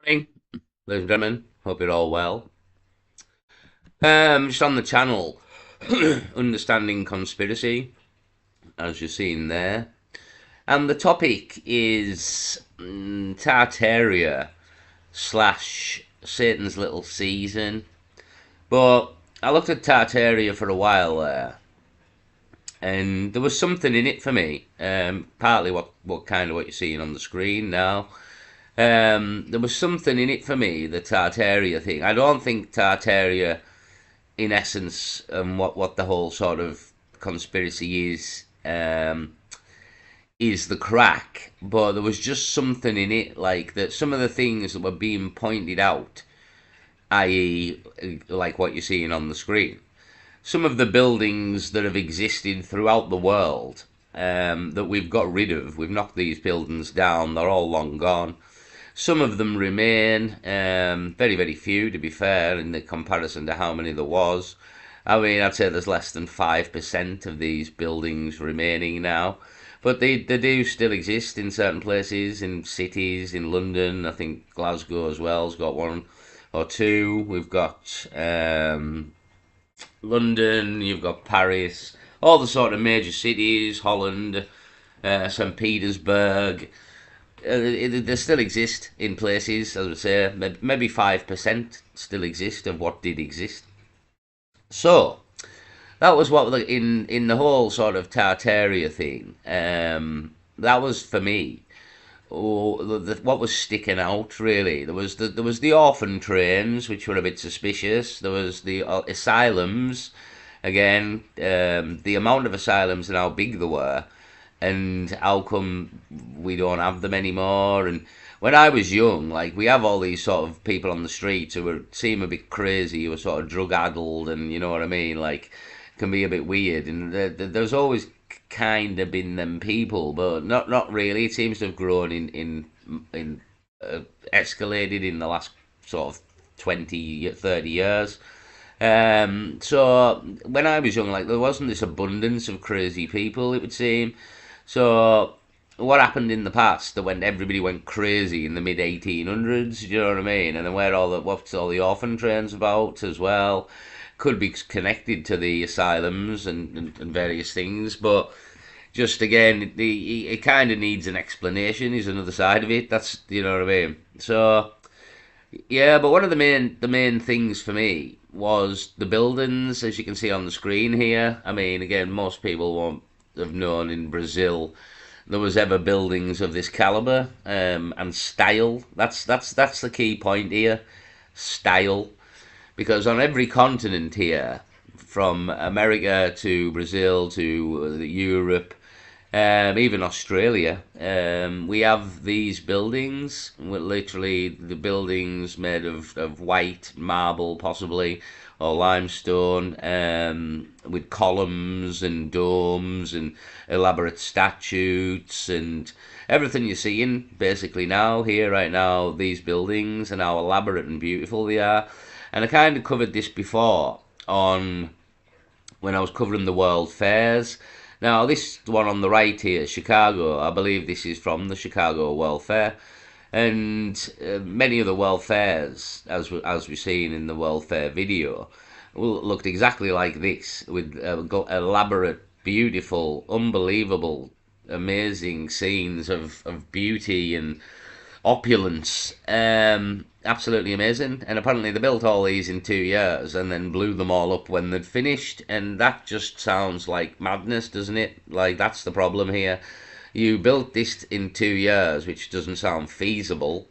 Morning, ladies and gentlemen. Hope you're all well. Just on the channel, understanding conspiracy, as you're seeing there, and the topic is Tartaria slash Satan's Little Season. But I looked at Tartaria for a while there, and there was something in it for me. Partly what kind of what you're seeing on the screen now. There was something in it for me, the Tartaria thing. I don't think Tartaria in essence, what the whole sort of conspiracy is the crack. But there was just something in it, like that. Some of the things that were being pointed out, i.e., like what you're seeing on the screen. Some of the buildings that have existed throughout the world that we've got rid of, we've knocked these buildings down. They're all long gone. Some of them remain, very, very few to be fair, in the comparison to how many there was. I mean, I'd say there's less than 5% of these buildings remaining now. But they do still exist in certain places, in cities, in London. I think Glasgow as well has got one or two. We've got London, you've got Paris, all the sort of major cities, Holland, St. Petersburg. They still exist in places, as I say, maybe 5% still exist of what did exist. So that was what in the whole sort of Tartaria thing. That was for me. What was sticking out really? There was the orphan trains, which were a bit suspicious. There was the asylums. Again, the amount of asylums and how big they were, and how come we don't have them anymore. And when I was young, like, we have all these sort of people on the streets who seem a bit crazy, who are sort of drug addled, and you know what I mean, like, can be a bit weird. And there's always kind of been them people, but not really. It seems to have grown in escalated in the last sort of 20, 30 years. So when I was young, like, there wasn't this abundance of crazy people, it would seem. So what happened in the past, that when everybody went crazy in the mid 1800s, you know what I mean? And then what's all the orphan trains about as well, could be connected to the asylums and various things. But just again, it kind of needs an explanation. Is another side of it. That's, you know what I mean. So yeah, but one of the main things for me was the buildings, as you can see on the screen here. I mean, again, most people won't have known in Brazil there was ever buildings of this caliber, and style. That's the key point here, style, because on every continent here, from America to Brazil to Europe, even Australia, we have these buildings, literally the buildings made of white marble, possibly, or limestone, with columns and domes and elaborate statues and everything you're seeing basically now, here, right now, these buildings and how elaborate and beautiful they are. And I kind of covered this before on when I was covering the world fairs. Now, this one on the right here, Chicago, I believe this is from the Chicago World Fair. And many of the world fairs, as we've seen in the world fair video, looked exactly like this, with elaborate, beautiful, unbelievable, amazing scenes of beauty and opulence. Absolutely amazing. And apparently they built all these in 2 years and then blew them all up when they'd finished. And that just sounds like madness, doesn't it? Like, that's the problem here. You built this in 2 years, which doesn't sound feasible.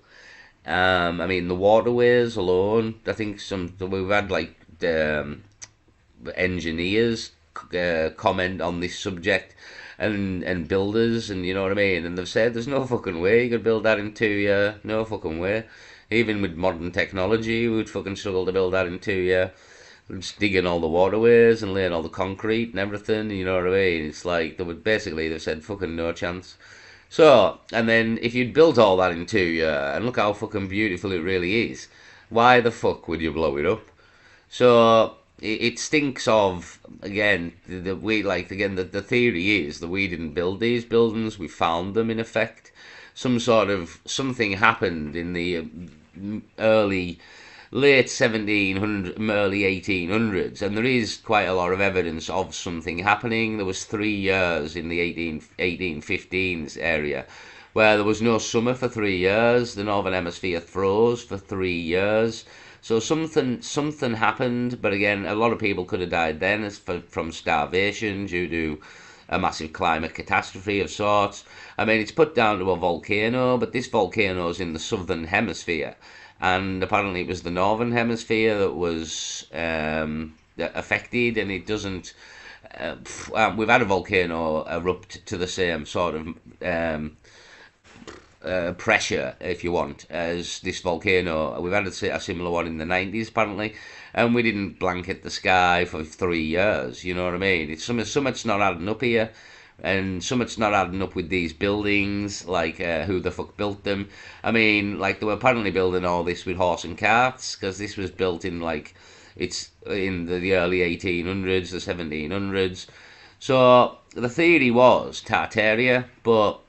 I mean, the waterways alone, I think we've had like engineers comment on this subject, and builders, and you know what I mean, and they've said there's no fucking way you could build that in 2 years, no fucking way. Even with modern technology, we would fucking struggle to build that in 2 years. Just digging all the waterways and laying all the concrete and everything, you know what I mean? It's like they've said fucking no chance. So, and then if you'd built all that in 2 years, and look how fucking beautiful it really is, why the fuck would you blow it up? So it stinks of, again, the theory is that we didn't build these buildings, we found them in effect. Something happened in the early late 1700s, early 1800s, and there is quite a lot of evidence of something happening. There was 3 years in the 1815s area where there was no summer for 3 years. The northern hemisphere froze for 3 years. So something happened, but again, a lot of people could have died then from starvation due to a massive climate catastrophe of sorts. I mean, it's put down to a volcano, but this volcano is in the southern hemisphere, and apparently it was the northern hemisphere that was affected, and it doesn't. We've had a volcano erupt to the same sort of pressure, if you want, as this volcano. We've had a similar one in the 90s, apparently, and we didn't blanket the sky for 3 years. You know what I mean? It's something's not adding up here, and something's not adding up with these buildings. Like, who the fuck built them? I mean, like, they were apparently building all this with horse and carts, because this was built in, like, it's in the early 1800s, the 1700s. So the theory was Tartaria, but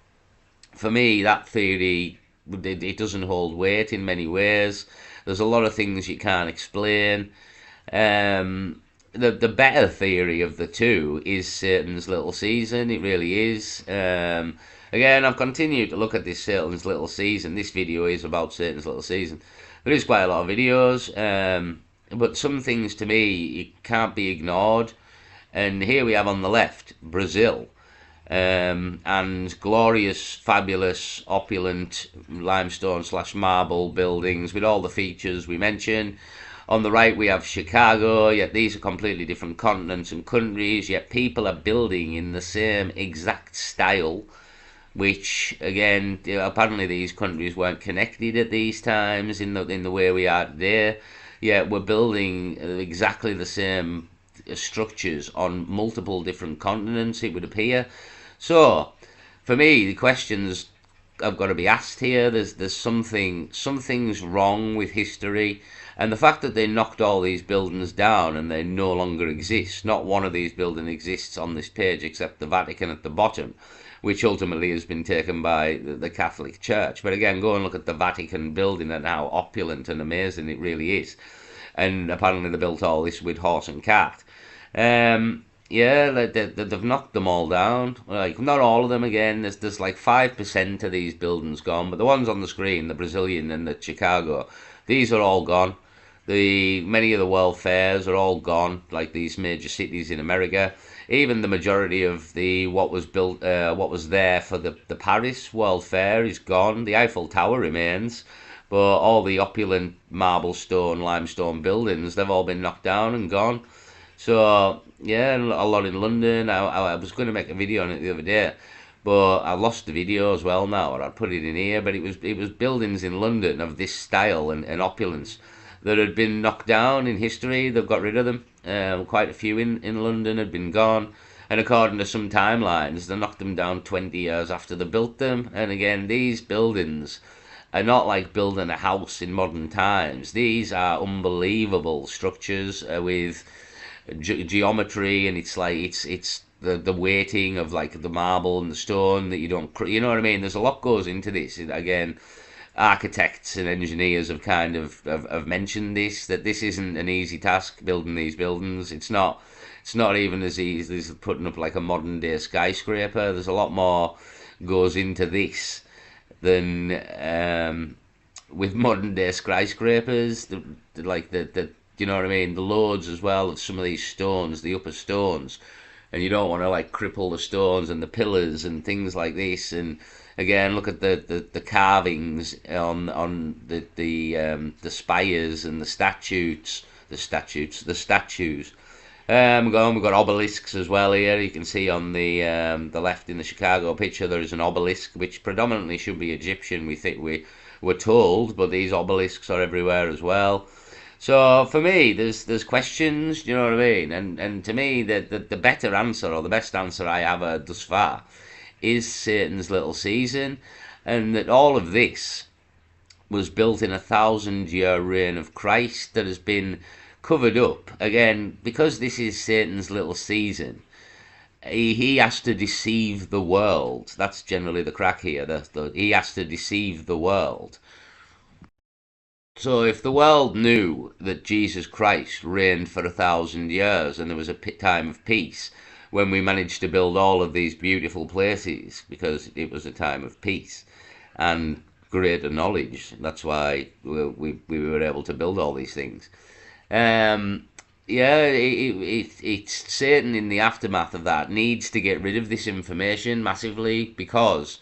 for me, that theory, it doesn't hold weight in many ways. There's a lot of things you can't explain. The better theory of the two is Satan's Little Season. It really is. Again, I've continued to look at this Satan's Little Season. This video is about Satan's Little Season. There is quite a lot of videos, but some things to me it can't be ignored. And here we have on the left Brazil, and glorious, fabulous, opulent limestone slash marble buildings with all the features we mentioned. On the right we have Chicago, yet these are completely different continents and countries, yet people are building in the same exact style, which again, apparently these countries weren't connected at these times in the way we are today. Yet we're building exactly the same structures on multiple different continents, it would appear. So, for me, the questions have got to be asked here. There's something's wrong with history, and the fact that they knocked all these buildings down and they no longer exist. Not one of these buildings exists on this page except the Vatican at the bottom, which ultimately has been taken by the Catholic Church. But again, go and look at the Vatican building and how opulent and amazing it really is. And apparently they built all this with horse and cart. Yeah, they've knocked them all down. Like, not all of them. Again, there's like 5% of these buildings gone, but the ones on the screen, the Brazilian and the Chicago, these are all gone. Many of the world fairs are all gone, like these major cities in America. Even the majority of what was built, what was there for the Paris World Fair is gone. The Eiffel Tower remains, but all the opulent marble stone, limestone buildings, they've all been knocked down and gone. So yeah, a lot in London. I was going to make a video on it the other day, but I lost the video as well now, or I'd put it in here. But it was buildings in London of this style and opulence that had been knocked down in history. They've got rid of them. Quite a few in London had been gone. And according to some timelines, they knocked them down 20 years after they built them. And again, these buildings are not like building a house in modern times. These are unbelievable structures with geometry, and it's like it's the weighting of like the marble and the stone that you don't, you know what I mean? There's a lot goes into this. Again, architects and engineers have kind of mentioned this, that this isn't an easy task building these buildings. It's not even as easy as putting up like a modern day skyscraper. There's a lot more goes into this than with modern day skyscrapers. Like the you know what I mean? The loads as well of some of these stones, the upper stones, and you don't want to like cripple the stones and the pillars and things like this. And again, look at the carvings on the spires and the statues. We've got obelisks as well here. You can see on the left in the Chicago picture there is an obelisk which predominantly should be Egyptian. We're told, but these obelisks are everywhere as well. So for me, there's questions, you know what I mean? And to me, the better answer, or the best answer I have heard thus far, is Satan's Little Season, and that all of this was built in 1,000-year reign of Christ that has been covered up. Again, because this is Satan's Little Season, he has to deceive the world. That's generally the crack here. He has to deceive the world. So if the world knew that Jesus Christ reigned for 1,000 years and there was a time of peace when we managed to build all of these beautiful places because it was a time of peace and greater knowledge, that's why we were able to build all these things. Um, yeah, it's Satan in the aftermath of that needs to get rid of this information massively, because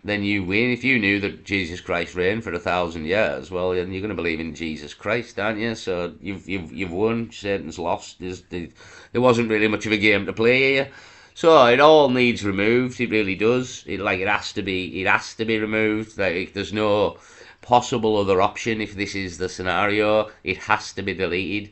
then you win. If you knew that Jesus Christ reigned for 1,000 years, well, then you're going to believe in Jesus Christ, aren't you? So you've won. Satan's lost. There wasn't really much of a game to play here. So it all needs removed. It really does. It has to be. It has to be removed. Like there's no possible other option if this is the scenario. It has to be deleted.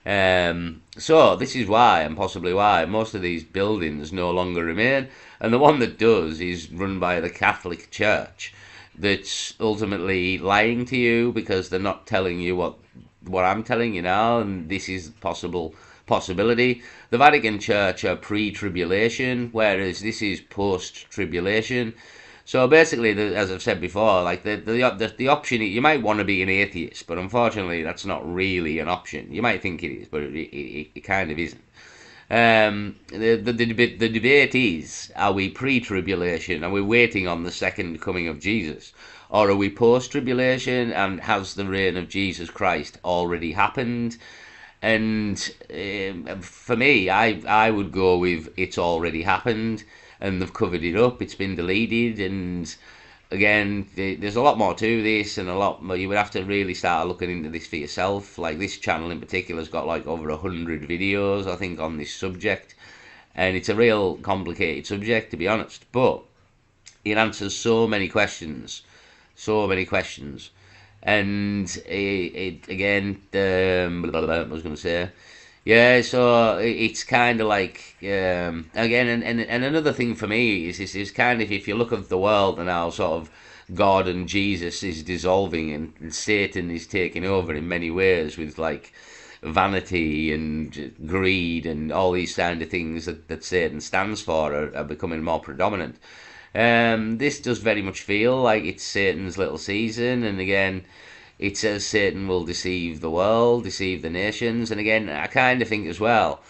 So this is why, and possibly why, most of these buildings no longer remain. And the one that does is run by the Catholic Church, that's ultimately lying to you because they're not telling you what I'm telling you now, and this is possibility. The Vatican Church are pre-tribulation, whereas this is post-tribulation. So basically, as I've said before, like the option, you might want to be an atheist, but unfortunately, that's not really an option. You might think it is, but it kind of isn't. The debate is: are we pre-tribulation? Are we waiting on the second coming of Jesus, or are we post-tribulation? And has the reign of Jesus Christ already happened? And for me, I would go with it's already happened, and they've covered it up. It's been deleted, and again, there's a lot more to this, and a lot more. You would have to really start looking into this for yourself. Like this channel in particular has got like over 100 videos, I think, on this subject, and it's a real complicated subject, to be honest. But it answers so many questions, so many questions. And it again, I was going to say, yeah. So it's kind of like again, and another thing for me is kind of, if you look at the world and how sort of God and Jesus is dissolving, and Satan is taking over in many ways with like vanity and greed and all these kind of things that Satan stands for are becoming more predominant. This does very much feel like it's Satan's little season, and again, it says Satan will deceive the world, deceive the nations, and again, I kind of think as well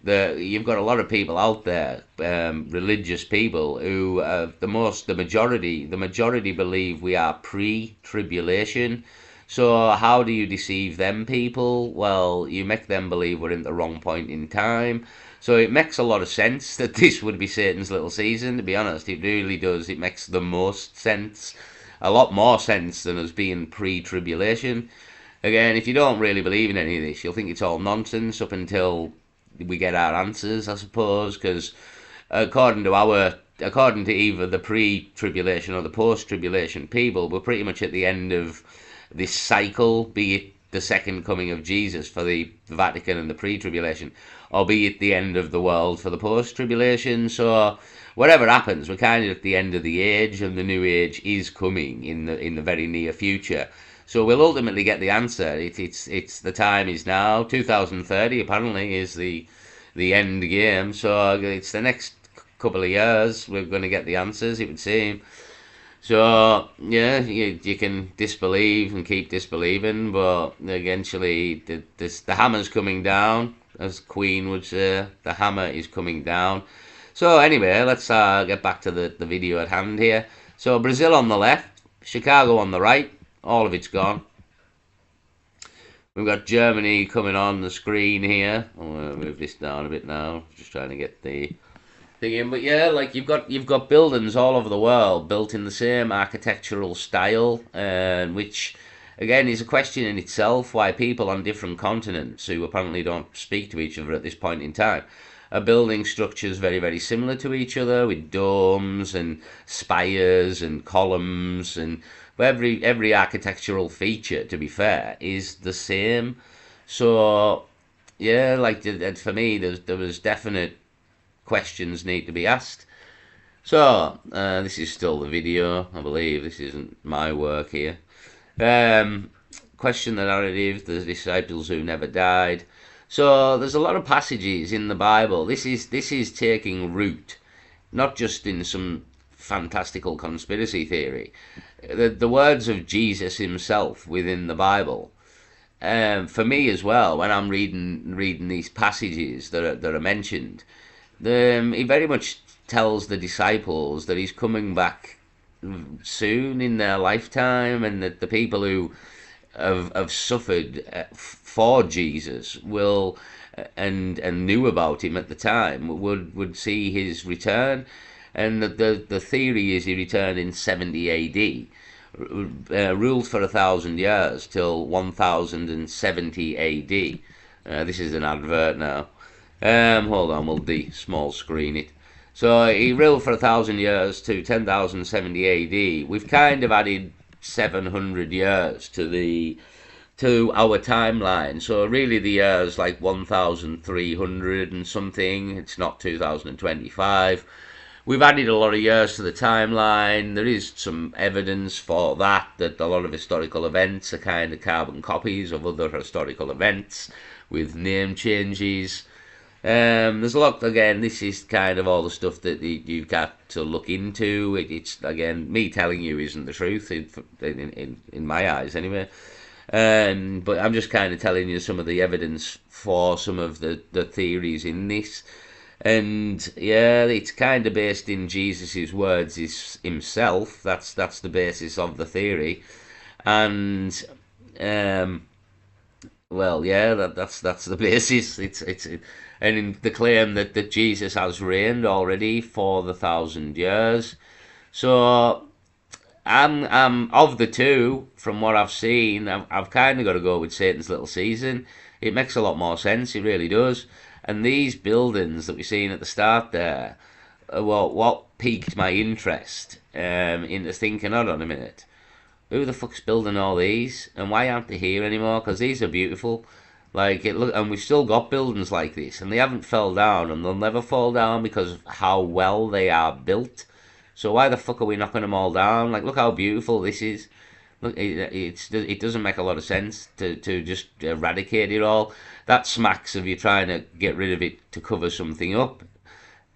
that you've got a lot of people out there, religious people, who the majority believe we are pre-tribulation. So how do you deceive them people? Well, you make them believe we're in the wrong point in time. So it makes a lot of sense that this would be Satan's little season, to be honest. It really does. It makes the most sense. A lot more sense than us being pre-tribulation. Again, if you don't really believe in any of this, you'll think it's all nonsense up until we get our answers, I suppose, because according to either the pre-tribulation or the post-tribulation people, we're pretty much at the end of this cycle, be it the second coming of Jesus for the Vatican and the pre-tribulation, or be it the end of the world for the post-tribulation. So whatever happens, we're kind of at the end of the age, and the new age is coming in the very near future. So we'll ultimately get the answer. It's the time is now. 2030 apparently is the end game. So it's the next couple of years we're going to get the answers, it would seem. So yeah, you can disbelieve and keep disbelieving, but eventually the hammer's coming down, as Queen would say. The hammer is coming down. So anyway, let's get back to the video at hand here. So Brazil on the left, Chicago on the right, all of it's gone. We've got Germany coming on the screen here. I'm gonna move this down a bit now, just trying to get the thing in. But yeah, like you've got buildings all over the world built in the same architectural style, which again is a question in itself, why people on different continents, who apparently don't speak to each other at this point in time, are building structures very, very similar to each other, with domes and spires and columns, and every architectural feature, to be fair, is the same. So yeah, like for me, there was definite questions need to be asked. So this is still the video, I believe. This isn't my work here. Question the narrative: the disciples who never died. So there's a lot of passages in the Bible. This is taking root, not just in some fantastical conspiracy theory. The words of Jesus himself within the Bible, for me as well, when I'm reading these passages that are mentioned, he very much tells the disciples that he's coming back soon in their lifetime, and that the people who have suffered for Jesus will and knew about him at the time would see his return, and the theory is he returned in 70 A.D. Ruled for 1,000 years till 1070 A.D. This is an advert now. Hold on, we'll small screen it. So he ruled for 1,000 years to 10,070 A.D. We've kind of added 700 years to our timeline. So really the year's like 1,300 and something. It's not 2025. We've added a lot of years to the timeline. There is some evidence for that a lot of historical events are kind of carbon copies of other historical events with name changes. There's a lot, again, this is kind of all the stuff that you've got to look into. It's, again, me telling you isn't the truth, in my eyes anyway. But I'm just kind of telling you some of the evidence for some of the theories in this. And yeah, it's kind of based in Jesus' words himself. That's the basis of the theory. And well, yeah, that's the basis. And in the claim that Jesus has reigned already for the 1,000 years. So I'm of the two, from what I've seen, I've kind of got to go with Satan's little season. It makes a lot more sense, it really does. And these buildings that we're seeing at the start there, well, what piqued my interest into thinking, hold on a minute, who the fuck's building all these, and why aren't they here anymore? Because these are beautiful. Like it look, and we've still got buildings like this, and they haven't fell down, and they'll never fall down because of how well they are built. So why the fuck are we knocking them all down? Like, look how beautiful this is. Look, it doesn't make a lot of sense to just eradicate it all. That smacks of you trying to get rid of it to cover something up.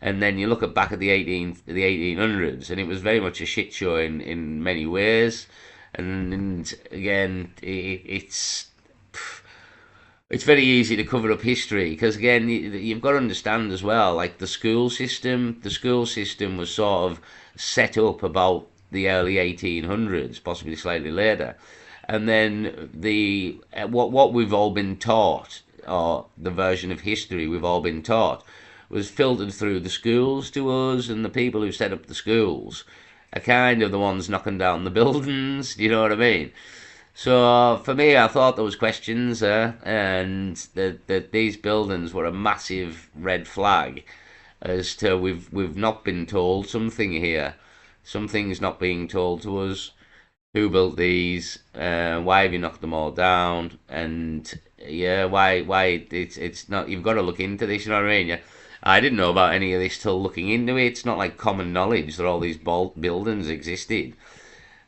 And then you look at back at the 1800s, and it was very much a shit show in many ways. And again, it's very easy to cover up history because, again, you've got to understand as well, like the school system was sort of set up about the early 1800s, possibly slightly later. And then what we've all been taught, or the version of history we've all been taught, was filtered through the schools to us, and the people who set up the schools are kind of the ones knocking down the buildings. Do you know what I mean? So for me, I thought there was questions there, and that these buildings were a massive red flag as to we've not been told something here. Something's not being told to us. Who built these? Why have you knocked them all down? And yeah, why it's not. You've got to look into this. You know what I mean? Yeah. I didn't know about any of this till looking into it. It's not like common knowledge that all these buildings existed.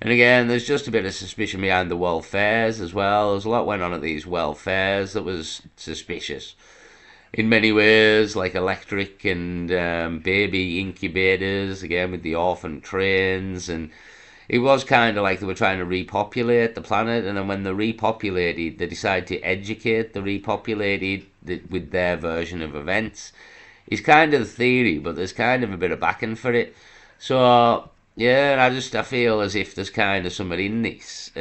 And again, there's just a bit of suspicion behind the world fairs as well. There's a lot went on at these world fairs that was suspicious in many ways, like electric and baby incubators, again with the orphan trains. And it was kind of like they were trying to repopulate the planet, and then when they repopulated, they decided to educate the repopulated with their version of events. It's kind of the theory, but there's kind of a bit of backing for it. So yeah, I feel as if there's kind of something in this.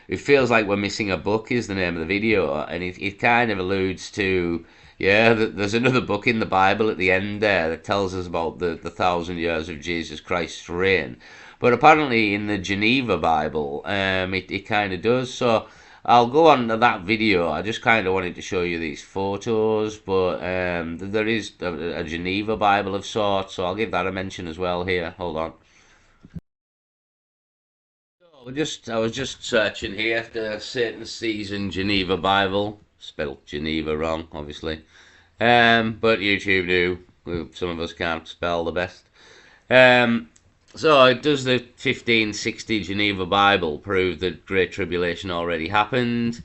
It feels like we're missing a book is the name of the video, and it kind of alludes to, yeah, there's another book in the Bible at the end there that tells us about the 1,000 years of Jesus Christ's reign. But apparently in the Geneva Bible, it kind of does. So I'll go on to that video. I just kind of wanted to show you these photos, but there is a Geneva Bible of sorts, so I'll give that a mention as well here. Hold on. I was just searching here the Satan's Season Geneva Bible. Spelled Geneva wrong, obviously. But YouTube do. Some of us can't spell the best. So does the 1560 Geneva Bible prove that Great Tribulation already happened?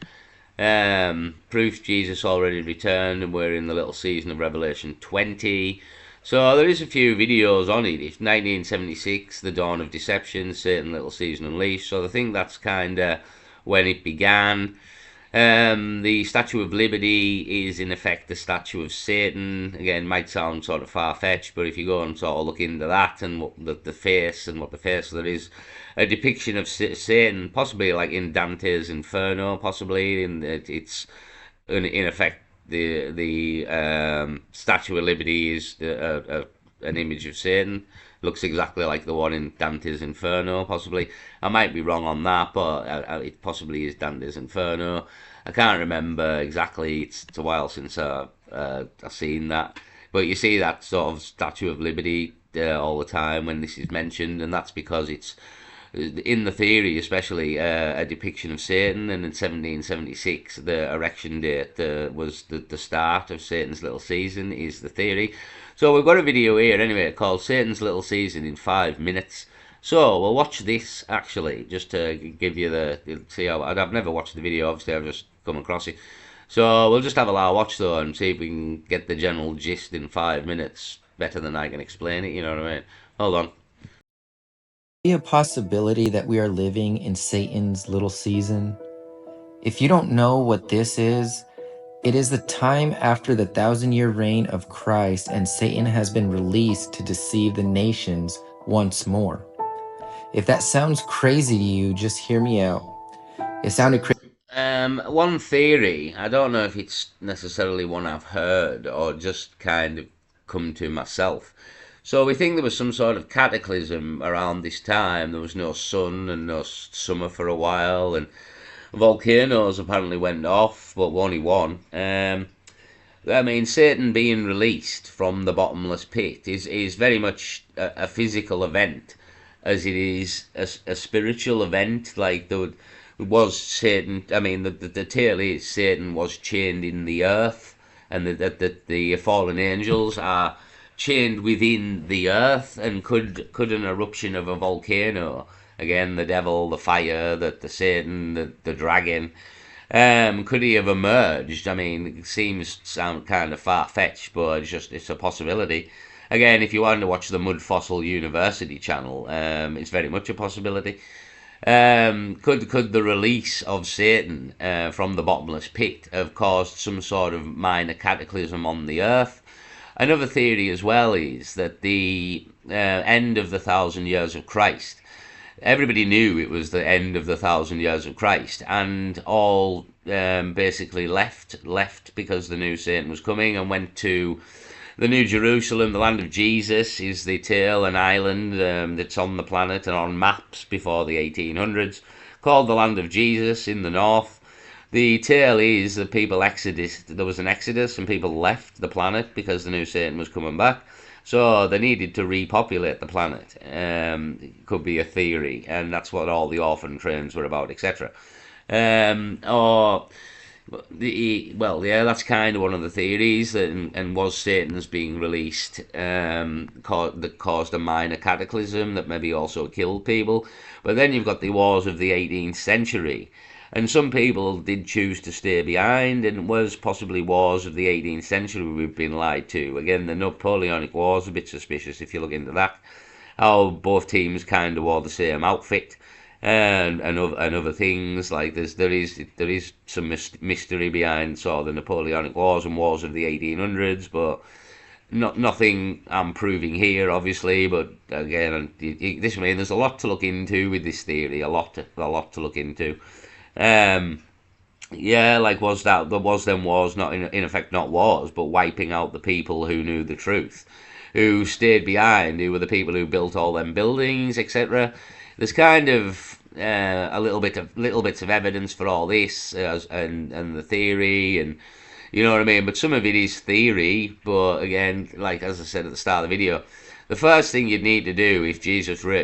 Proves Jesus already returned and we're in the little season of Revelation 20. So there is a few videos on it. It's 1976, The Dawn of Deception, Satan Little Season Unleashed. So I think that's kind of when it began. The Statue of Liberty is in effect the statue of Satan. Again, might sound sort of far fetched, but if you go and sort of look into that and what the face and what the face, there is a depiction of Satan, possibly like in Dante's Inferno, possibly. And it's in effect the Statue of Liberty is an image of Satan. Looks exactly like the one in Dante's Inferno, possibly. I might be wrong on that, but it possibly is Dante's Inferno. I can't remember exactly. It's a while since I've seen that. But you see that sort of Statue of Liberty all the time when this is mentioned, and that's because it's in the theory, especially a depiction of Satan. And in 1776, the erection date was the start of Satan's little season, is the theory. So we've got a video here anyway called Satan's Little Season in 5 minutes. So we'll watch this actually, just to give you see how I've never watched the video. Obviously, I've just come across it. So we'll just have a little watch though and see if we can get the general gist in 5 minutes better than I can explain it. You know what I mean? Hold on. Be a possibility that we are living in Satan's little season? If you don't know what this is, it is the time after the 1,000-year reign of Christ and Satan has been released to deceive the nations once more. If that sounds crazy to you, just hear me out. It sounded crazy. One theory, I don't know if it's necessarily one I've heard or just kind of come to myself. So we think there was some sort of cataclysm around this time. There was no sun and no summer for a while, and volcanoes apparently went off, but only one. I mean, Satan being released from the bottomless pit is very much a physical event, as it is a spiritual event. Like there was Satan. I mean, the tale is Satan was chained in the earth, and the fallen angels are chained within the earth. And could an eruption of a volcano, again the devil, the fire, the Satan, the dragon, could he have emerged? I mean, it seems sound kind of far fetched, but it's a possibility. Again, if you wanted to watch the Mud Fossil University channel, it's very much a possibility. Could the release of Satan from the bottomless pit have caused some sort of minor cataclysm on the earth? Another theory as well is that the end of the 1,000 years of Christ, everybody knew it was the end of the 1,000 years of Christ, and all basically left because the new Satan was coming, and went to the New Jerusalem, the land of Jesus, is the tale, an island that's on the planet and on maps before the 1800s, called the land of Jesus in the north. The tale is that there was an exodus and people left the planet because the new Satan was coming back. So they needed to repopulate the planet. It could be a theory, and that's what all the orphan trains were about, etc. Or yeah, that's kind of one of the theories. And was Satan's being released that caused a minor cataclysm that maybe also killed people. But then you've got the wars of the 18th century. And some people did choose to stay behind, and it was possibly wars of the 18th century we've been lied to. Again, the Napoleonic Wars, a bit suspicious if you look into that. How both teams kind of wore the same outfit, and other things. Like there is some mystery behind sort of the Napoleonic Wars and wars of the 1800s, but nothing I'm proving here, obviously. But again, there's a lot to look into with this theory. A lot to look into. Yeah, like there was them wars, not in effect not wars, but wiping out the people who knew the truth, who stayed behind, who were the people who built all them buildings, etc. There's kind of a little bits of evidence for all this, and the theory, and you know what I mean. But some of it is theory. But again, like as I said at the start of the video, the first thing you'd need to do if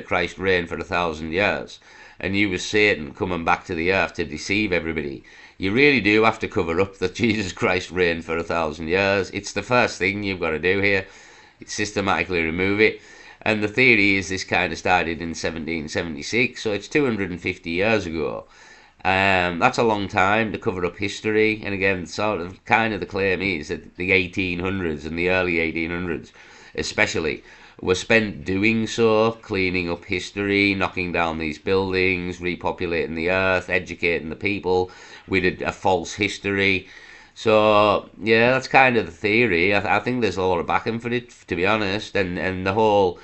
Christ reigned for 1,000 years, and you was Satan coming back to the earth to deceive everybody, you really do have to cover up that Jesus Christ reigned for 1,000 years. It's the first thing you've got to do here. Systematically remove it. And the theory is this kind of started in 1776, so it's 250 years ago. That's a long time to cover up history. And again, sort of kind of the claim is that the 1800s and the early 1800s especially, were spent doing so, cleaning up history, knocking down these buildings, repopulating the earth, educating the people with a false history. So yeah, that's kind of the theory. I think there's a lot of backing for it, to be honest, and the whole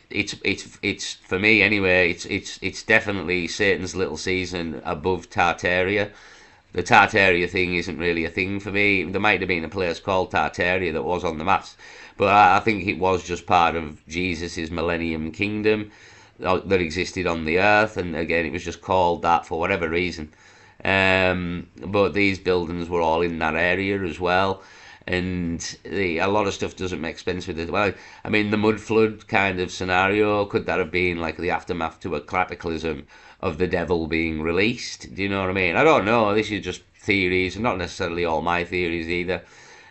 it's for me anyway. It's definitely Satan's little season above Tartaria. The Tartaria thing isn't really a thing for me. There might have been a place called Tartaria that was on the maps, but I think it was just part of Jesus's Millennium Kingdom that existed on the earth, and again, it was just called that for whatever reason. But these buildings were all in that area as well, and a lot of stuff doesn't make sense with it. Well, I mean, the mud flood kind of scenario, could that have been like the aftermath to a cataclysm of the devil being released? Do you know what I mean? I don't know. This is just theories, and not necessarily all my theories either.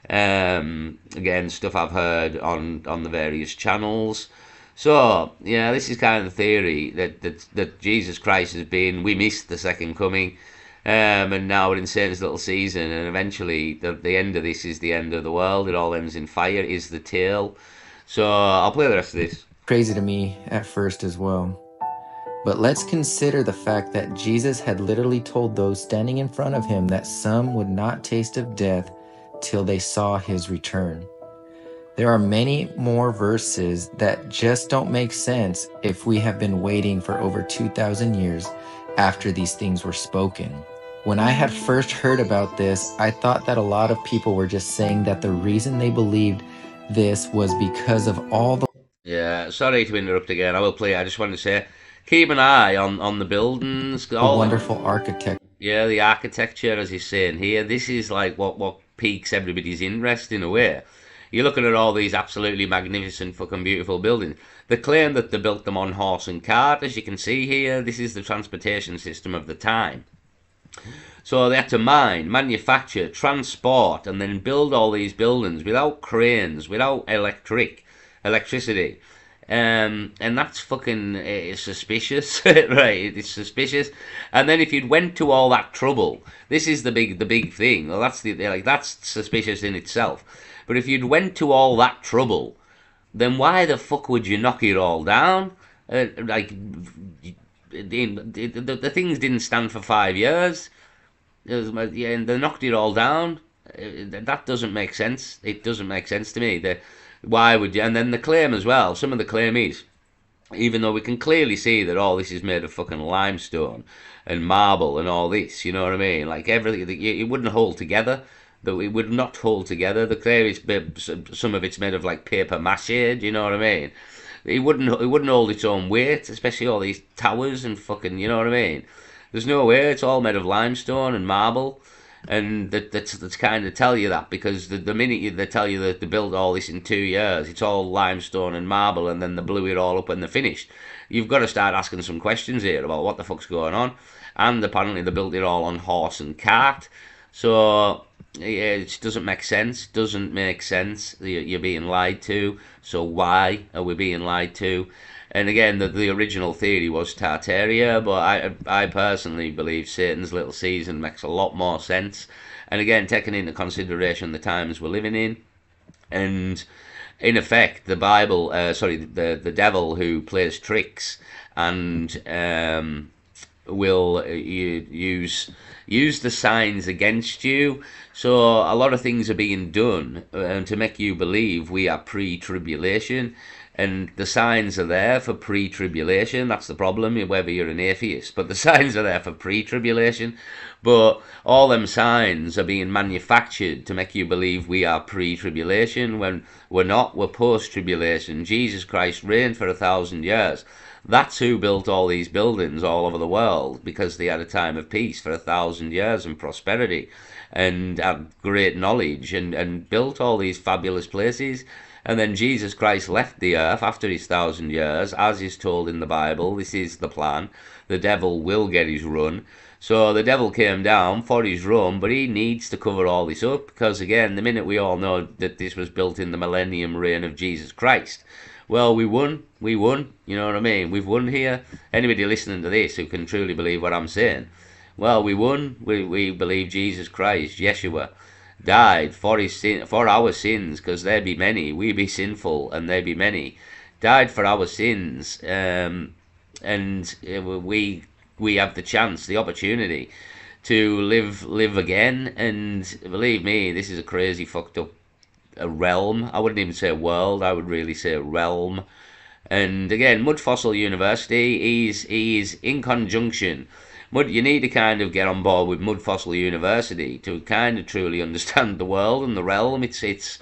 Again, stuff I've heard on the various channels. So yeah, this is kind of the theory that Jesus Christ has been. We missed the second coming, and now we're in Satan's little season, and eventually the end of this is the end of the world. It all ends in fire. Is the tale. So I'll play the rest of this. Crazy to me at first as well. But let's consider the fact that Jesus had literally told those standing in front of him that some would not taste of death till they saw his return. There are many more verses that just don't make sense if we have been waiting for over 2,000 years after these things were spoken. When I had first heard about this, I thought that a lot of people were just saying that the reason they believed this was because of all the Yeah, sorry to interrupt again. I will play. I just wanted to say, keep an eye on the buildings. wonderful architecture. Yeah, the architecture, as he's saying here. This is like what piques everybody's interest in a way. You're looking at all these absolutely magnificent, fucking beautiful buildings. They claim that they built them on horse and cart, as you can see here. This is the transportation system of the time. So they had to mine, manufacture, transport, and then build all these buildings without cranes, without electricity. And that's fucking suspicious, right? It's suspicious. And then if you'd went to all that trouble, this is the big thing. Well, that's suspicious in itself. But if you'd went to all that trouble, then why the fuck would you knock it all down? The things didn't stand for 5 years. Yeah, and they knocked it all down. That doesn't make sense. It doesn't make sense to me. Why would you? And then the claim as well. Some of the claim is, even though we can clearly see that all this is made of fucking limestone and marble and all this, you know what I mean? Like everything, it wouldn't hold together. Though it would not hold together. The claim is some of it's made of like paper mache. Do you know what I mean? It wouldn't hold its own weight, especially all these towers and fucking, you know what I mean? There's no way. It's all made of limestone and marble, and that's kind of tell you that, because the minute they tell you that they built all this in 2 years, it's all limestone and marble, and then they blew it all up when they're finished. You've got to start asking some questions here about what the fuck's going on. And apparently they built it all on horse and cart. So yeah, it doesn't make sense. Doesn't make sense. You're being lied to. So why are we being lied to? And again, the original theory was Tartaria, but I personally believe Satan's little season makes a lot more sense. And again, taking into consideration the times we're living in, and in effect, the Bible, the devil who plays tricks and will use the signs against you. So a lot of things are being done to make you believe we are pre-tribulation, and the signs are there for pre-tribulation. That's the problem, whether you're an atheist. But the signs are there for pre-tribulation. But all them signs are being manufactured to make you believe we are pre-tribulation, when we're not. We're post-tribulation. Jesus Christ reigned for 1,000 years. That's who built all these buildings all over the world, because they had a time of peace for 1,000 years and prosperity, and had great knowledge, and built all these fabulous places. And then Jesus Christ left the earth after his 1,000 years, as is told in the Bible. This is the plan. The devil will get his run. So the devil came down for his run, but he needs to cover all this up, because again, the minute we all know that this was built in the millennium reign of Jesus Christ, well, we won, you know what I mean? We've won here. Anybody listening to this who can truly believe what I'm saying, well, we won, we believe Jesus Christ, Yeshua, died for for our sins, because there be many, we be sinful, and there be many, died for our sins, and we have the chance, the opportunity to live again. And believe me, this is a crazy fucked up a realm. I wouldn't even say a world. I would really say a realm. And again, Mud Fossil University, he's in conjunction. You need to kind of get on board with Mud Fossil University to kind of truly understand the world and the realm. It's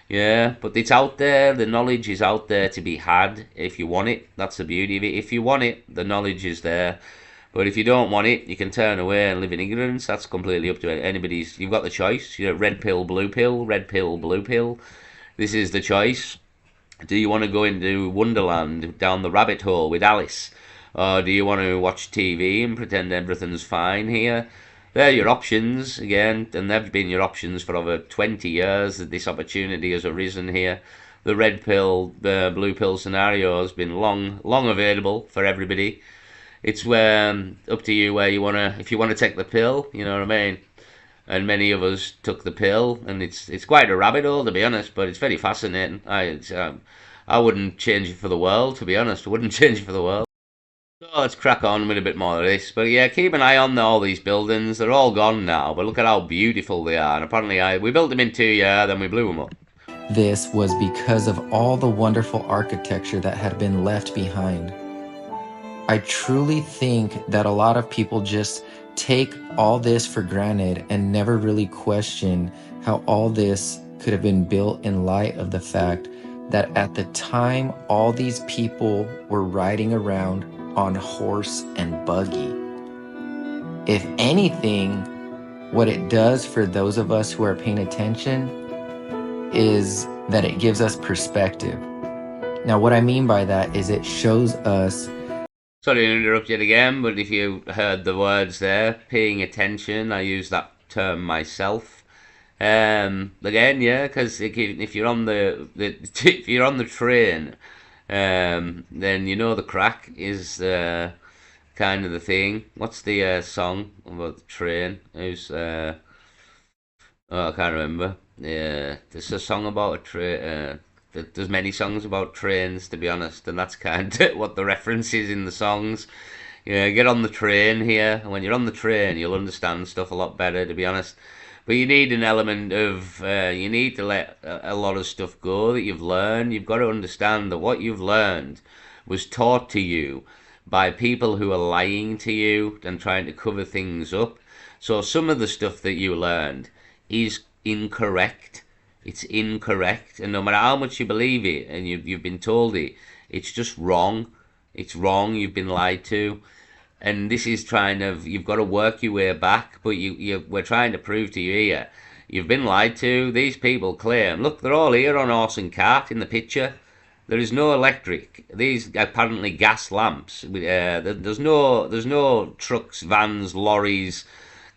yeah, but it's out there. The knowledge is out there to be had if you want it. That's the beauty of it. If you want it, the knowledge is there. But if you don't want it, you can turn away and live in ignorance. That's completely up to anybody's. You've got the choice. You know, red pill, blue pill, red pill, blue pill. This is the choice. Do you want to go into Wonderland down the rabbit hole with Alice? Or do you want to watch TV and pretend everything's fine here? They're your options, again, and they've been your options for over 20 years that this opportunity has arisen here. The red pill, the blue pill scenario has been long available for everybody. It's up to you where you wanna, if you want to take the pill, you know what I mean. And many of us took the pill, and it's quite a rabbit hole, to be honest, but it's very fascinating. I wouldn't change it for the world, to be honest. I wouldn't change it for the world. So let's crack on with a bit more of this. But yeah, keep an eye on all these buildings. They're all gone now, but look at how beautiful they are. And apparently, we built them in 2 years, then we blew them up. This was because of all the wonderful architecture that had been left behind. I truly think that a lot of people just take all this for granted and never really question how all this could have been built in light of the fact that at the time all these people were riding around on horse and buggy. If anything, what it does for those of us who are paying attention is that it gives us perspective. Now, what I mean by that is it shows us. Sorry to interrupt yet again, but if you heard the words there, paying attention, I use that term myself. Again, yeah, because if you're on the if you're on the train, then you know the crack is kind of the thing. What's the song about the train? Who's oh, I can't remember. Yeah, there's a song about a train. There's many songs about trains, to be honest, and that's kind of what the reference is in the songs. Yeah, get on the train here, and when you're on the train, you'll understand stuff a lot better, to be honest. But you need an element of, you need to let a lot of stuff go that you've learned. You've got to understand that what you've learned was taught to you by people who are lying to you and trying to cover things up. So some of the stuff that you learned is incorrect. It's incorrect, and no matter how much you believe it and you've been told it, it's just wrong. It's wrong. You've been lied to, and this is trying to. You've got to work your way back, but we're trying to prove to you here. You've been lied to. These people claim, look, they're all here on horse and cart in the picture. There is no electric. These apparently gas lamps. There's no trucks, vans, lorries,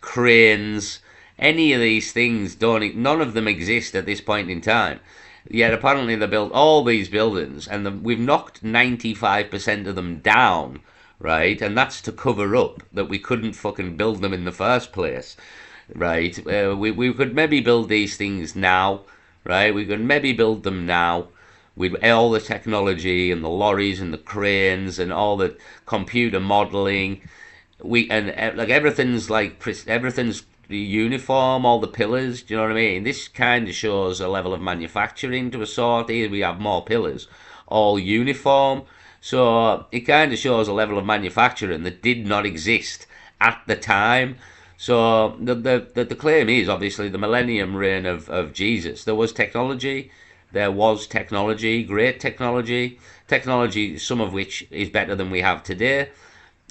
cranes. Any of these things don't. None of them exist at this point in time. Yet apparently they built all these buildings, and we've knocked 95% of them down, right? And that's to cover up that we couldn't fucking build them in the first place, right? We could maybe build these things now, right? We could maybe build them now with all the technology and the lorries and the cranes and all the computer modeling. Like everything's uniform, all the pillars. Do you know what I mean? This kind of shows a level of manufacturing to a sort. Here we have more pillars, all uniform. So it kind of shows a level of manufacturing that did not exist at the time. So the claim is obviously the millennium reign of Jesus. There was technology. There was technology, great technology, some of which is better than we have today.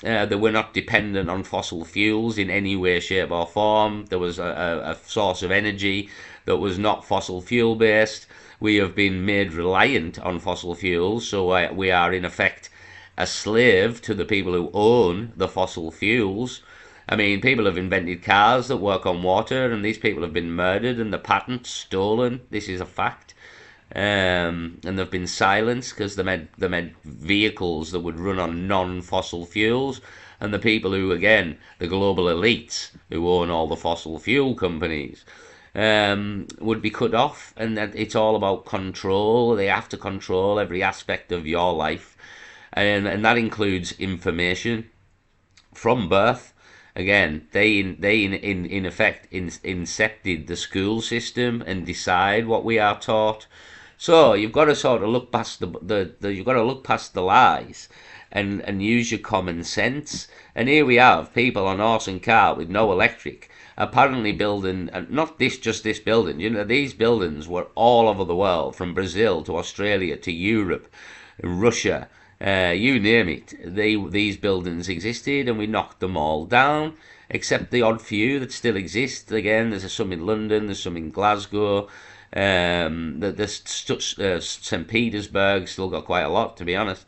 That we're not dependent on fossil fuels in any way, shape, or form. There was a source of energy that was not fossil fuel based. We have been made reliant on fossil fuels, so we are in effect a slave to the people who own the fossil fuels. I mean, people have invented cars that work on water, and these people have been murdered and the patents stolen. This is a fact. And they've been silenced because they made vehicles that would run on non-fossil fuels, and the people who, again, the global elites who own all the fossil fuel companies, would be cut off, and that it's all about control. They have to control every aspect of your life, and that includes information from birth. Again, they in effect incepted the school system and decide what we are taught. So you've got to sort of look past you've got to look past the lies and use your common sense. And here we have people on horse and cart with no electric, apparently building, and not just this building. You know, these buildings were all over the world, from Brazil to Australia to Europe, Russia, you name it. These buildings existed, and we knocked them all down, except the odd few that still exist. Again, there's some in London, there's some in Glasgow. St. Petersburg still got quite a lot, to be honest.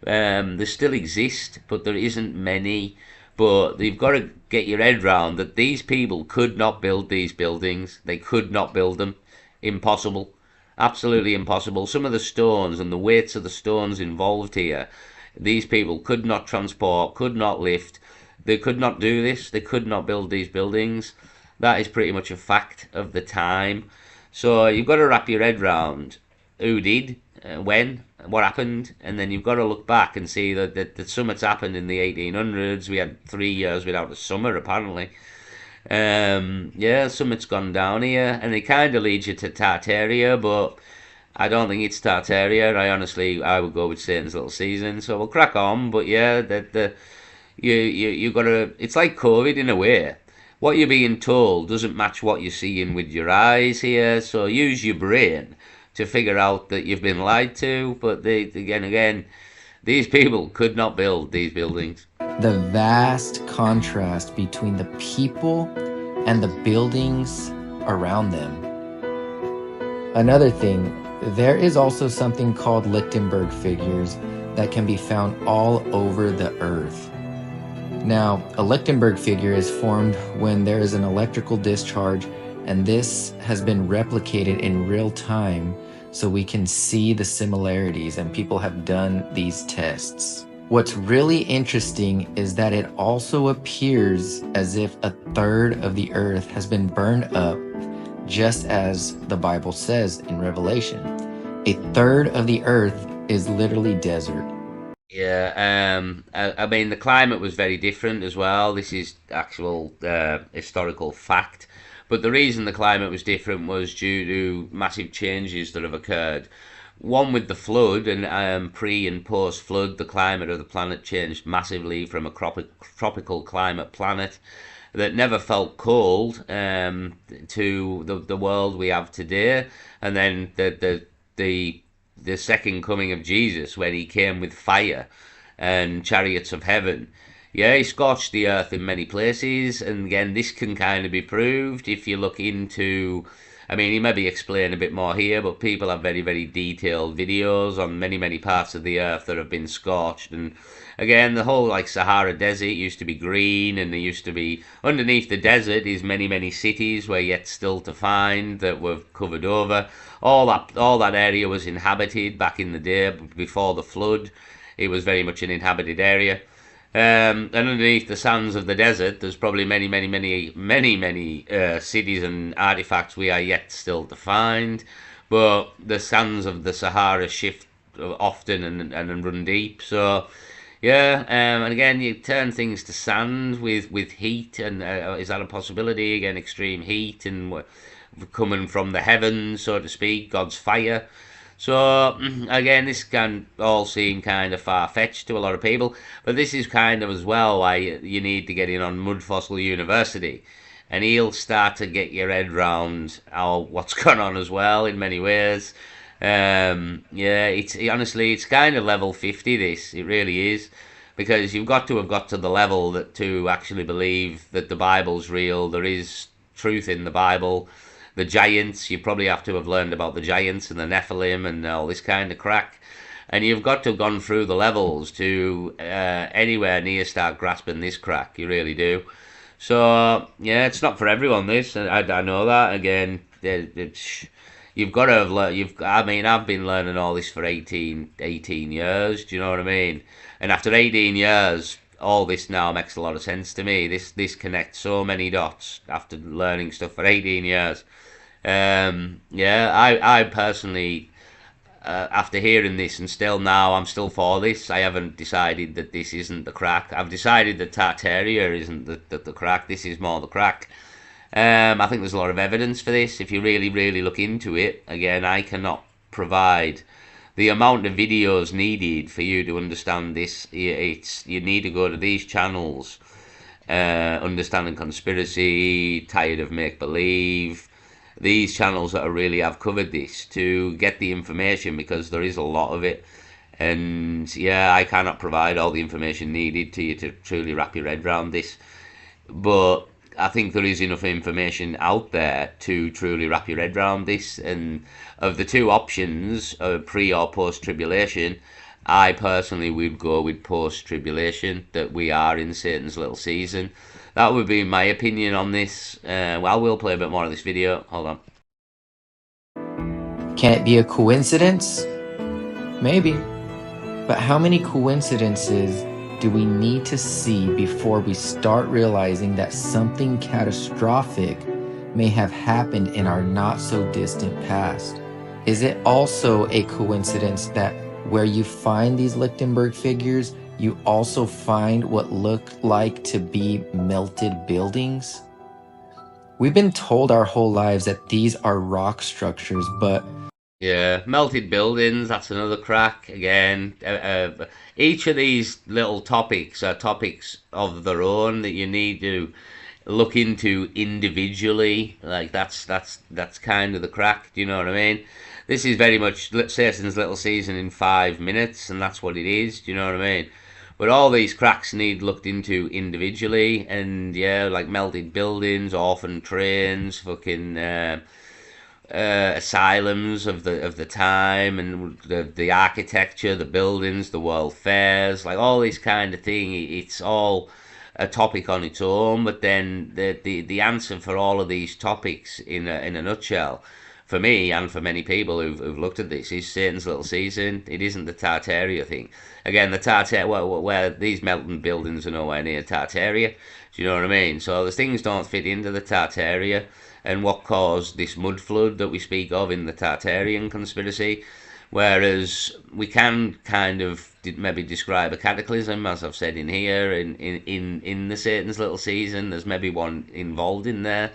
They still exist, but there isn't many. But you've got to get your head round that these people could not build these buildings. They could not build them. Impossible. Absolutely impossible. Some of the stones and the weights of the stones involved here, these people could not transport, could not lift. They could not do this. They could not build these buildings. That is pretty much a fact of the time. So you've got to wrap your head round who did, when, what happened, and then you've got to look back and see that summit's happened in the 1800s. We had 3 years without a summer, apparently. Yeah, summit's gone down here, and it kind of leads you to Tartaria, but I don't think it's Tartaria. I would go with Satan's Little Season. So we'll crack on, but yeah, you got to. It's like COVID in a way. What you're being told doesn't match what you're seeing with your eyes here. So use your brain to figure out that you've been lied to. But again, these people could not build these buildings. The vast contrast between the people and the buildings around them. Another thing, there is also something called Lichtenberg figures that can be found all over the earth. Now, a Lichtenberg figure is formed when there is an electrical discharge, and this has been replicated in real time so we can see the similarities, and people have done these tests. What's really interesting is that it also appears as if a third of the earth has been burned up, just as the Bible says in Revelation. A third of the earth is literally desert. Yeah, I mean, the climate was very different as well. This is actual historical fact. But the reason the climate was different was due to massive changes that have occurred. One with the flood, and pre and post flood, the climate of the planet changed massively from a tropical climate planet that never felt cold to the world we have today. And then the second coming of Jesus, when he came with fire and chariots of heaven. Yeah, he scorched the earth in many places, and again, this can kind of be proved if you look into. I mean, he maybe explain a bit more here, but people have very, very detailed videos on many, many parts of the earth that have been scorched. And again, the whole like Sahara Desert used to be green, and there used to be underneath the desert is many, many cities where yet still to find that were covered over. All that area was inhabited back in the day before the flood. It was very much an inhabited area. And underneath the sands of the desert, there's probably many, many, many, many, many cities and artifacts we are yet still to find. But the sands of the Sahara shift often and run deep. So, yeah, and again, you turn things to sand with heat, and is that a possibility? Again, extreme heat and coming from the heavens, so to speak, God's fire. So again, this can all seem kind of far-fetched to a lot of people, but this is kind of as well why you need to get in on Mud Fossil University, and he'll start to get your head round what's going on as well in many ways. Yeah, it's honestly it's kind of level 50. This it really is, because you've got to have got to the level that to actually believe that the Bible's real. There is truth in the Bible. The giants, you probably have to have learned about the giants and the Nephilim and all this kind of crack. And you've got to have gone through the levels to anywhere near start grasping this crack. You really do. So, yeah, it's not for everyone, this. I know that. Again, you've got to have learned. I mean, I've been learning all this for 18 years. Do you know what I mean? And after 18 years, all this now makes a lot of sense to me. This connects so many dots after learning stuff for 18 years. Yeah, I personally, after hearing this, and still now I'm still for this. I haven't decided that this isn't the crack. I've decided that Tartaria isn't the crack. This is more the crack. I think there's a lot of evidence for this. If you really look into it, again, I cannot provide the amount of videos needed for you to understand this. You need to go to these channels, Understanding Conspiracy, Tired of Make Believe, these channels that really have covered this, to get the information, because there is a lot of it. And yeah, I cannot provide all the information needed to you to truly wrap your head around this, but I think there is enough information out there to truly wrap your head around this. And of the two options, pre or post tribulation, I personally would go with post tribulation, that we are in Satan's little season. That would be my opinion on this. Well, we'll play a bit more of this video. Hold on. Can it be a coincidence? Maybe. But how many coincidences do we need to see before we start realizing that something catastrophic may have happened in our not so distant past? Is it also a coincidence that where you find these Lichtenberg figures, you also find what look like to be melted buildings? We've been told our whole lives that these are rock structures, but Yeah, melted buildings, that's another crack again. Each of these little topics are topics of their own that you need to look into individually. Like that's kind of the crack. Do you know what I mean? This is very much Satan's little season in 5 minutes, and that's what it is. Do you know what I mean? But all these cracks need looked into individually, and yeah, like melted buildings, orphan trains, fucking asylums of the time, and the architecture, the buildings, the world fairs, like all this kind of thing. It's all a topic on its own. But then the answer for all of these topics in a nutshell, for me and for many people who've looked at this, is Satan's little season. It isn't the Tartaria thing. Again, the Tartaria, where these melting buildings are nowhere near Tartaria. Do you know what I mean? So the things don't fit into the Tartaria, and what caused this mud flood that we speak of in the Tartarian conspiracy. Whereas we can kind of maybe describe a cataclysm, as I've said in here, in the Satan's little season. There's maybe one involved in there.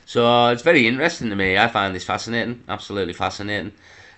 So it's very interesting to me. I find this fascinating, absolutely fascinating.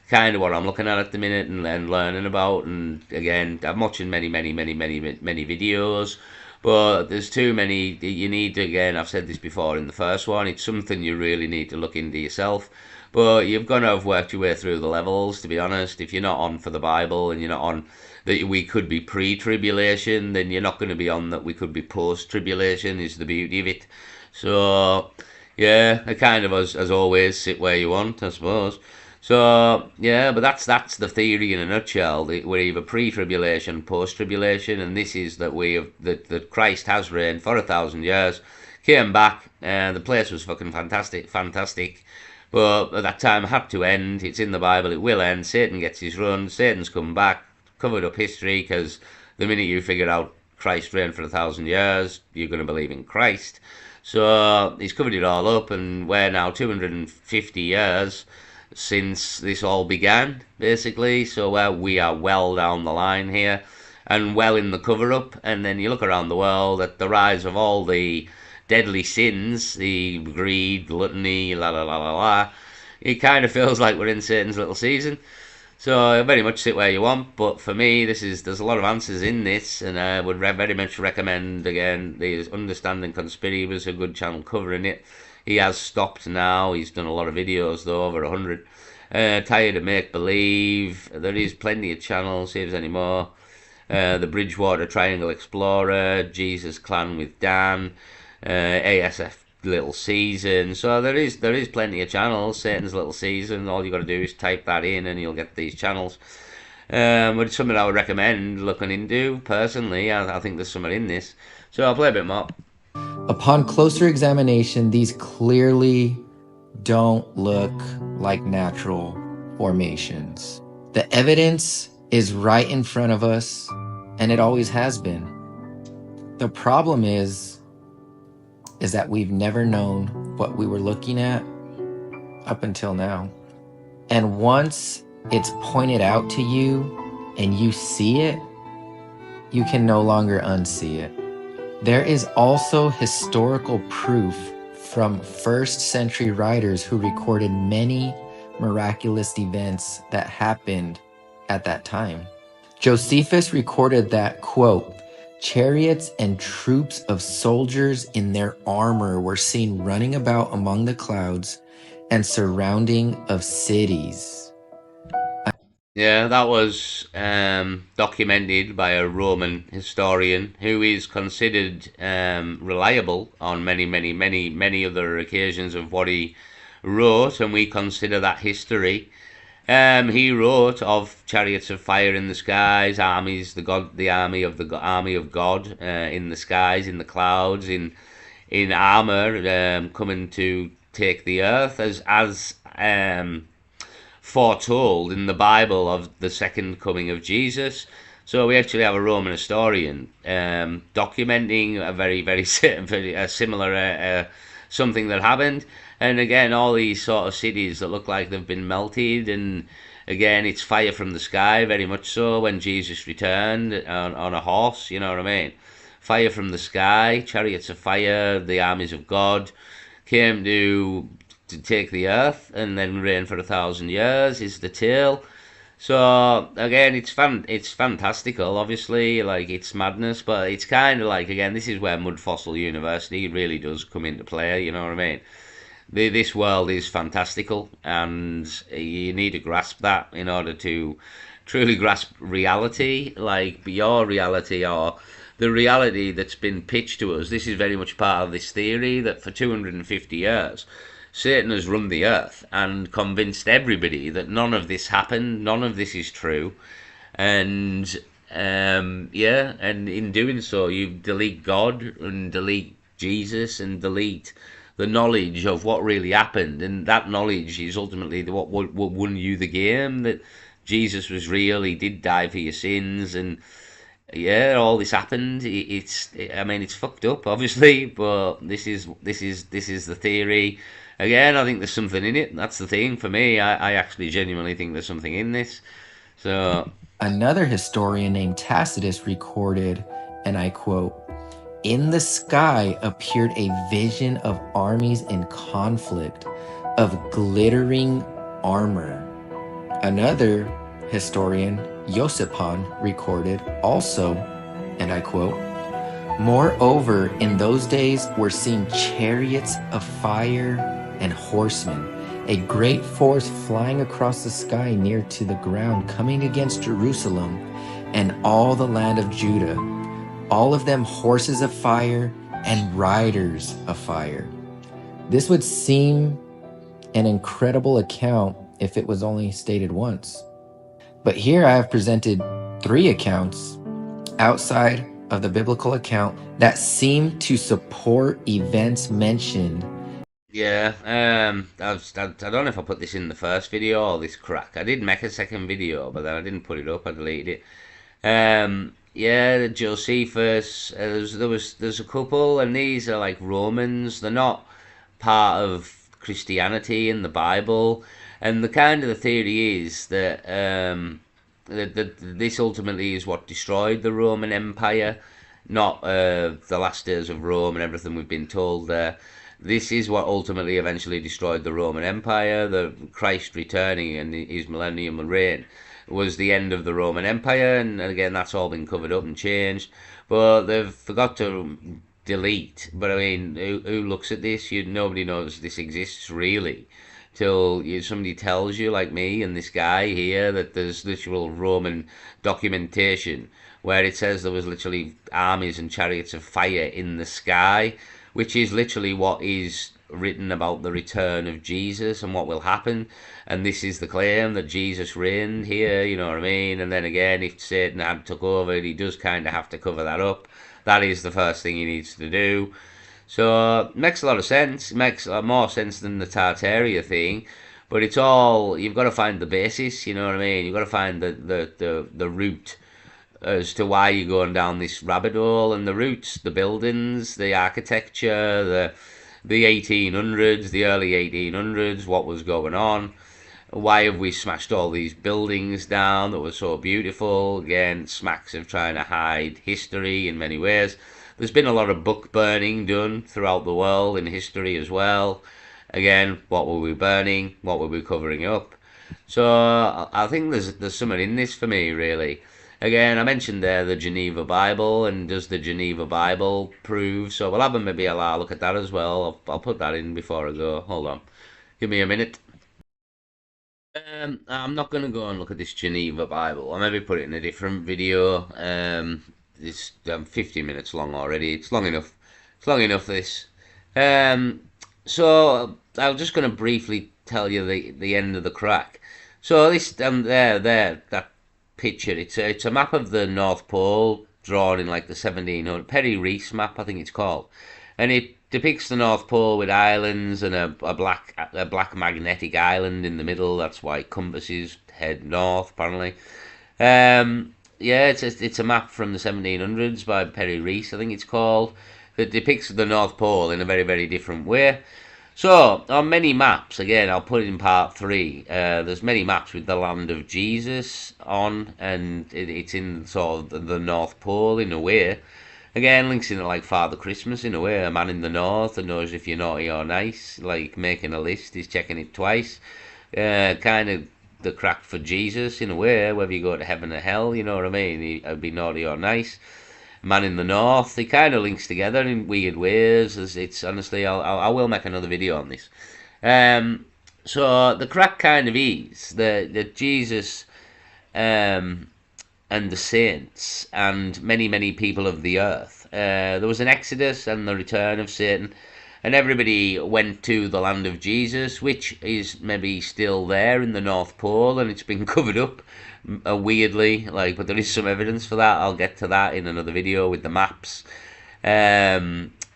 Kind of what I'm looking at the minute, and learning about. And again, I'm watching many videos, but there's too many. You need to, again, I've said this before in the first one, it's something you really need to look into yourself. But you've got to have worked your way through the levels, to be honest. If you're not on for the Bible, and you're not on that we could be pre-tribulation, then you're not going to be on that we could be post-tribulation, is the beauty of it. So yeah, it kind of, as always, sit where you want, I suppose. So yeah, but that's the theory in a nutshell. We're either pre-tribulation, post-tribulation, and this is that we have that Christ has reigned for 1,000 years, came back, and the place was fucking fantastic. But at that time had to end. It's in the Bible. It will end. Satan gets his run. Satan's come back, covered up history, because the minute you figure out Christ reigned for 1,000 years, you're going to believe in Christ. So he's covered it all up, and we're now 250 years since this all began, basically. So we are well down the line here, and well in the cover-up. And then you look around the world at the rise of all the deadly sins, the greed, gluttony, la la la la la. It kind of feels like we're in Satan's little season. So very much sit where you want, but for me, there's a lot of answers in this, and I would very much recommend, again, the Understanding Conspiracy was a good channel covering it. He has stopped now. He's done a lot of videos, though, over 100. Tired of Make Believe. There is plenty of channels. See if there's any more. The Bridgewater Triangle Explorer, Jesus Clan with Dan, ASF Little Season. So there is plenty of channels. Satan's Little Season. All you got to do is type that in, and you'll get these channels. But it's something I would recommend looking into personally. I think there's something in this. So I'll play a bit more. upon closer examination, these clearly don't look like natural formations. The evidence is right in front of us, and it always has been. The problem is that we've never known what we were looking at up until now. And once it's pointed out to you and you see it, you can no longer unsee it. There is also historical proof from first century writers who recorded many miraculous events that happened at that time. Josephus recorded that, quote, chariots and troops of soldiers in their armor were seen running about among the clouds and surrounding of cities. Yeah, that was documented by a Roman historian who is considered reliable on many other occasions of what he wrote, and we consider that history. He wrote of chariots of fire in the skies, armies, the army of God in the skies, in the clouds, in armor, coming to take the earth, as foretold in the Bible of the second coming of Jesus. So we actually have a Roman historian documenting a very similar something that happened. And again, all these sort of cities that look like they've been melted, and again, it's fire from the sky, very much so. When Jesus returned on a horse, you know what I mean? Fire from the sky, chariots of fire, the armies of God came to take the earth and then reign for 1,000 years is the tale. So again, it's fantastical. Obviously, like it's madness, but it's kind of like again, this is where Mud Fossil University really does come into play. You know what I mean? This world is fantastical, and you need to grasp that in order to truly grasp reality, like your reality or the reality that's been pitched to us. This is very much part of this theory that for 250 years, Satan has run the earth and convinced everybody that none of this happened, none of this is true, and yeah, and in doing so, you delete God and delete Jesus and delete the knowledge of what really happened, and that knowledge is ultimately what won you the game. That Jesus was real, he did die for your sins, and yeah, all this happened. I mean, it's fucked up, obviously, but this is the theory. Again, I think there's something in it. That's the thing for me. I actually genuinely think there's something in this. So Another historian named Tacitus recorded, and I quote, in the sky appeared a vision of armies in conflict, of glittering armor. Another historian, Josephon, recorded also, and I quote, moreover, in those days were seen chariots of fire and horsemen, a great force flying across the sky near to the ground, coming against Jerusalem and all the land of Judah, all of them horses of fire and riders of fire. This would seem an incredible account if it was only stated once. But here I have presented 3 accounts outside of the biblical account that seem to support events mentioned. yeah, I don't know if I put this in the first video or this crack. I did make a second video, but then I didn't put it up. I deleted it. Yeah, the Josephus. There's a couple, and these are like Romans. They're not part of Christianity in the Bible, and the kind of the theory is that that this ultimately is what destroyed the Roman Empire, not the last days of Rome and everything we've been told there. This is what ultimately eventually destroyed the Roman Empire. The Christ returning and his millennium reign was the end of the Roman Empire, and again that's all been covered up and changed. But they've forgot to delete. But I mean, who looks at this? Nobody knows this exists really, till somebody tells you, like me and this guy here, that there's literal Roman documentation where it says there was literally armies and chariots of fire in the sky, which is literally what is written about the return of Jesus and what will happen. And this is the claim that Jesus reigned here, you know what I mean? And then again, if Satan had took over, he does kind of have to cover that up. That is the first thing he needs to do. So it makes a lot of sense. It makes more sense than the Tartaria thing. But it's all, you've got to find the basis, you know what I mean? You've got to find the root as to why you're going down this rabbit hole, and the roots, the buildings, the architecture, the 1800s, the early 1800s, what was going on. Why have we smashed all these buildings down that were so beautiful? Again, smacks of trying to hide history in many ways. There's been a lot of book burning done throughout the world in history as well. Again, what were we burning? What were we covering up? So I think there's something in this for me, really. Again, I mentioned there the Geneva Bible, and does the Geneva Bible prove? So we'll have maybe a look at that as well. I'll put that in before I go. Hold on, give me a minute. I'm not going to go and look at this Geneva Bible. I'll maybe put it in a different video. It's 50 minutes long already. It's long enough. It's long enough, this. Um, so I'm just going to briefly tell you the end of the crack. So this there that picture. It's a map of the North Pole drawn in like the 1700 Perry Reese map, I think it's called, and it depicts the North Pole with islands and a black magnetic island in the middle. That's why compasses head north, apparently. Yeah, it's a map from the 1700s by Perry Reese, I think it's called, that depicts the North Pole in a very, very different way. So, on many maps, again, I'll put it in part three, there's many maps with the land of Jesus on, and it's in sort of the North Pole in a way. Again, links in it like Father Christmas in a way, a man in the north that knows if you're naughty or nice, like making a list, he's checking it twice. Kind of the crack for Jesus in a way, whether you go to heaven or hell, you know what I mean? He'd be naughty or nice. Man in the North, it kind of links together in weird ways. As it's honestly, I will make another video on this. Um, so the crack kind of is that Jesus um, and the saints and many, many people of the earth. There was an exodus and the return of Satan, and everybody went to the land of Jesus, which is maybe still there in the North Pole, and it's been covered up weirdly. Like, but there is some evidence for that. I'll get to that in another video with the maps. Yeah,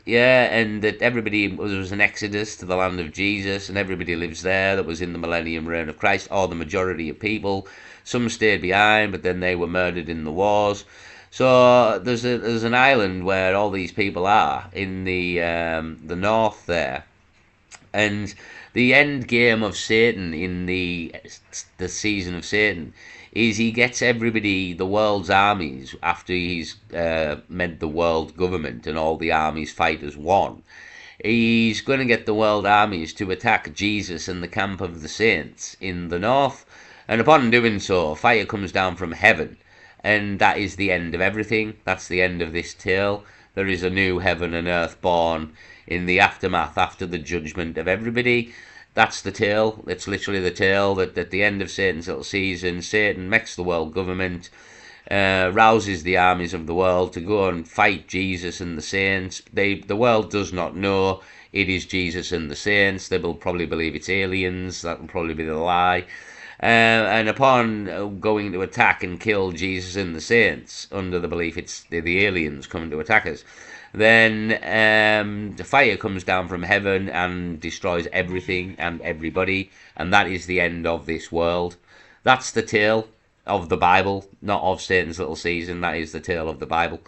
and that everybody there was an exodus to the land of Jesus, and everybody lives there that was in the millennium reign of Christ, or the majority of people. Some stayed behind, but then they were murdered in the wars. So there's an island where all these people are in the north there, and the end game of Satan in the season of Satan is he gets everybody, the world's armies, after he's made the world government and all the armies fight as one. He's going to get the world armies to attack Jesus and the camp of the saints in the north, and upon doing so, fire comes down from heaven, and that is the end of everything. That's the end of this tale. There is a new heaven and earth born in the aftermath, after the judgment of everybody. That's the tale. It's literally the tale that at the end of Satan's little season, Satan makes the world government, rouses the armies of the world to go and fight Jesus and the saints. The world does not know it is Jesus and the saints. They will probably believe it's aliens. That will probably be the lie. And upon going to attack and kill Jesus and the saints, under the belief it's the aliens coming to attack us, then the fire comes down from heaven and destroys everything and everybody, and that is the end of this world. That's the tale of the Bible, not of Satan's little season. That is the tale of the Bible.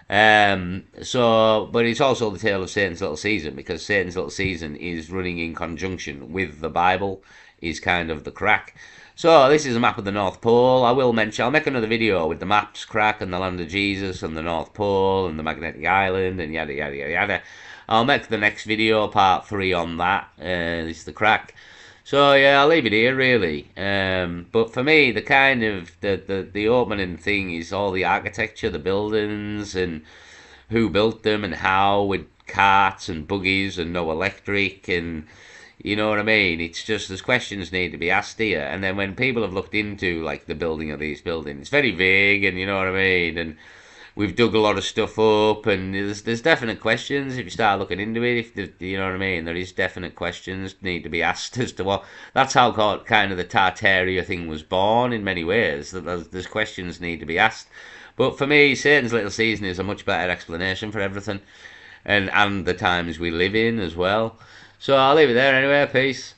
But it's also the tale of Satan's little season, because Satan's little season is running in conjunction with the Bible, is kind of the crack. So this is a map of the North Pole. I'll make another video with the maps crack and the land of Jesus and the North Pole and the magnetic island and yada yada yada yada. I'll make the next video part 3 on that. This is the crack. So yeah, I'll leave it here really. But for me, the kind of the opening thing is all the architecture, the buildings, and who built them and how, with carts and buggies and no electric, and you know what I mean? It's just there's questions need to be asked here, and then when people have looked into like the building of these buildings, it's very vague, and you know what I mean. And we've dug a lot of stuff up, and there's definite questions if you start looking into it. You know what I mean, there is definite questions need to be asked as to what. That's how kind of the Tartaria thing was born in many ways. That there's questions need to be asked. But for me, Satan's Little Season is a much better explanation for everything, and the times we live in as well. So I'll leave it there anyway. Peace.